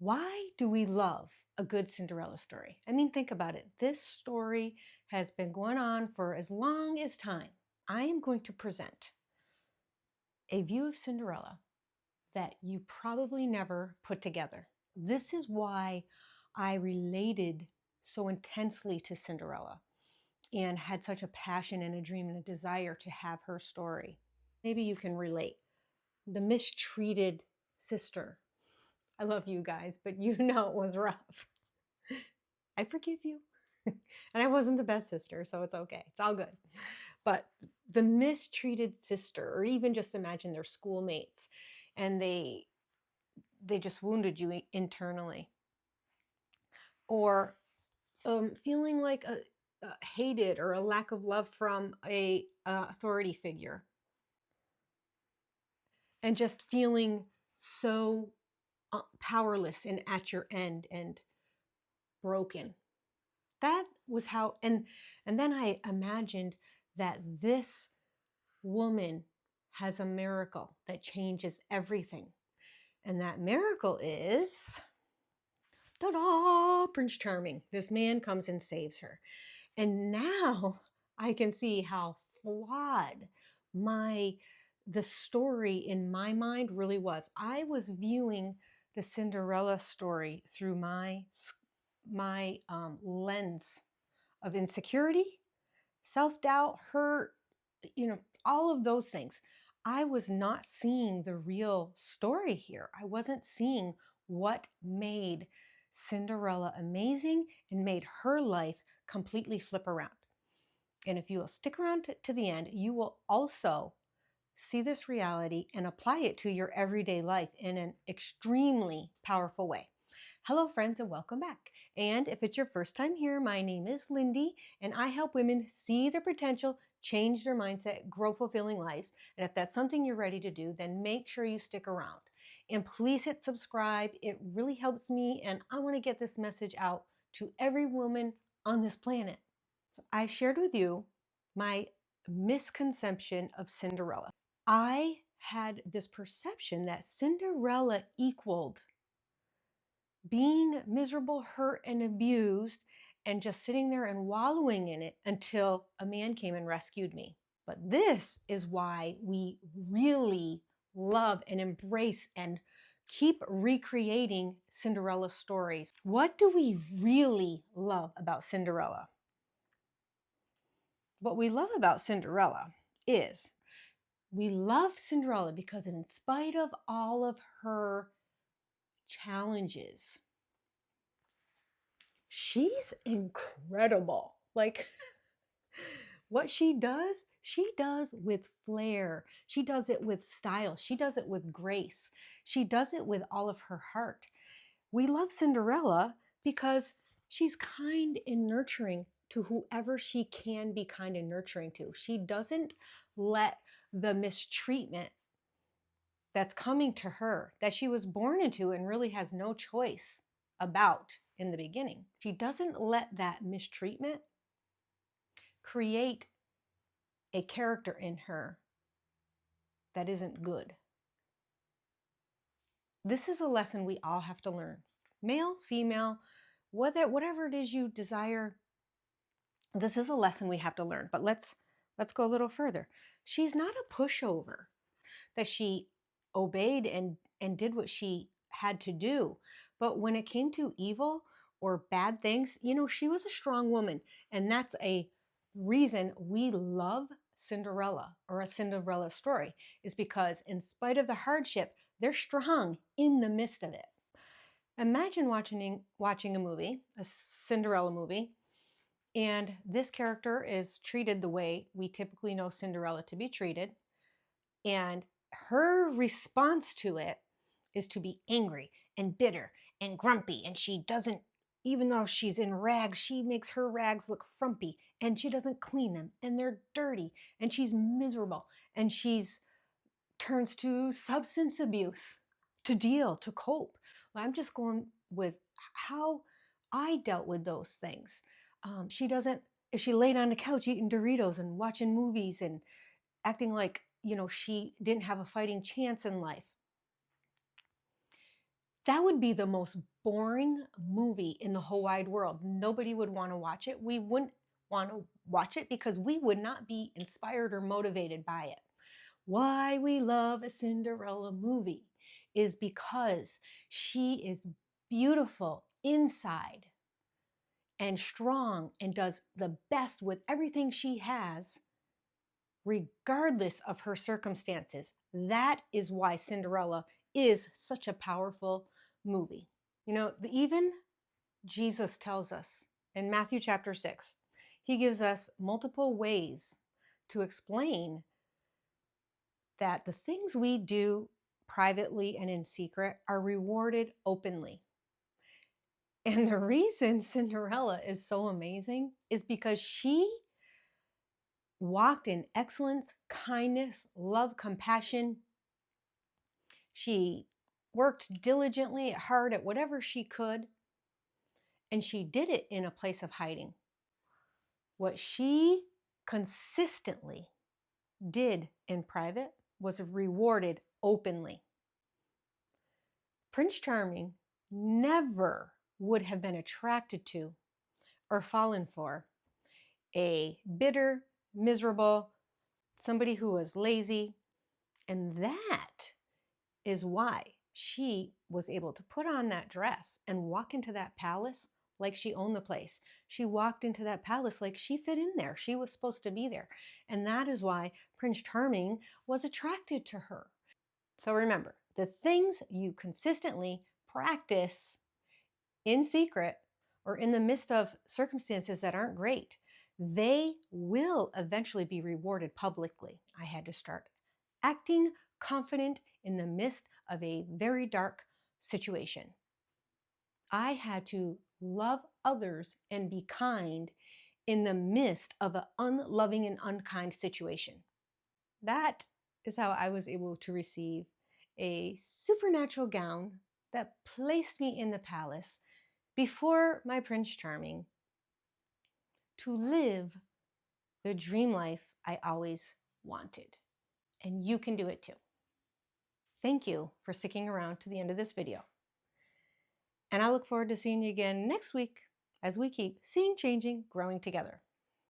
Why do we love a good Cinderella story? I mean, think about it. This story has been going on for as long as time. I am going to present a view of Cinderella that you probably never put together. This is why I related so intensely to Cinderella and had such a passion and a dream and a desire to have her story. Maybe you can relate. The mistreated sister. I love you guys, but you know it was rough. I forgive you. And I wasn't the best sister, so it's okay. It's all good. But the mistreated sister, or even just imagine their schoolmates, and they just wounded you internally, or feeling like hated or a lack of love from a authority figure, and just feeling so powerless and at your end and broken. That was how, and then I imagined that this woman has a miracle that changes everything. And that miracle is, ta-da, Prince Charming. This man comes and saves her. And now I can see how flawed the story in my mind really was. I was viewing the Cinderella story through my lens of insecurity, self-doubt, hurt, all of those things. I was not seeing the real story here. I wasn't seeing what made Cinderella amazing and made her life completely flip around. And if you will stick around to the end, you will also see this reality and apply it to your everyday life in an extremely powerful way. Hello, friends, and welcome back. And if it's your first time here, my name is Lindy, and I help women see their potential, change their mindset, grow fulfilling lives. And if that's something you're ready to do, then make sure you stick around. And please hit subscribe. It really helps me, and I want to get this message out to every woman on this planet. So I shared with you my misconception of Cinderella. I had this perception that Cinderella equaled being miserable, hurt, and abused, and just sitting there and wallowing in it until a man came and rescued me. But this is why we really love and embrace and keep recreating Cinderella stories. What do we really love about Cinderella? What we love about Cinderella is we love Cinderella because in spite of all of her challenges, she's incredible. Like what she does with flair. She does it with style. She does it with grace. She does it with all of her heart. We love Cinderella because she's kind and nurturing to whoever she can be kind and nurturing to. She doesn't let the mistreatment that's coming to her, that she was born into and really has no choice about in the beginning. She doesn't let that mistreatment create a character in her that isn't good. This is a lesson we all have to learn. Male, female, whatever it is you desire, this is a lesson we have to learn. But let's go a little further. She's not a pushover, that she obeyed and did what she had to do. But when it came to evil or bad things, she was a strong woman. And that's a reason we love Cinderella, or a Cinderella story, is because in spite of the hardship, they're strong in the midst of it. Imagine watching a movie, a Cinderella movie, and this character is treated the way we typically know Cinderella to be treated. And her response to it is to be angry and bitter and grumpy. And she doesn't, even though she's in rags, she makes her rags look frumpy, and she doesn't clean them, and they're dirty, and she's miserable, and she's turns to substance abuse to cope. I'm just going with how I dealt with those things. She doesn't, if she laid on the couch eating Doritos and watching movies and acting like, she didn't have a fighting chance in life. That would be the most boring movie in the whole wide world. Nobody would want to watch it. We wouldn't want to watch it because we would not be inspired or motivated by it. Why we love a Cinderella movie is because she is beautiful inside and strong and does the best with everything she has, regardless of her circumstances. That is why Cinderella is such a powerful movie. You know, even Jesus tells us in Matthew chapter 6, he gives us multiple ways to explain that the things we do privately and in secret are rewarded openly. And the reason Cinderella is so amazing is because she walked in excellence, kindness, love, compassion. She worked diligently, hard at whatever she could, and she did it in a place of hiding. What she consistently did in private was rewarded openly. Prince Charming never would have been attracted to or fallen for a bitter, miserable, somebody who was lazy. And that is why she was able to put on that dress and walk into that palace like she owned the place. She walked into that palace like she fit in there. She was supposed to be there. And that is why Prince Charming was attracted to her. So remember, the things you consistently practice in secret or in the midst of circumstances that aren't great, they will eventually be rewarded publicly. I had to start acting confident in the midst of a very dark situation. I had to love others and be kind in the midst of an unloving and unkind situation. That is how I was able to receive a supernatural gown that placed me in the palace before my Prince Charming to live the dream life I always wanted. And you can do it too. Thank you for sticking around to the end of this video. And I look forward to seeing you again next week as we keep seeing, changing, growing together.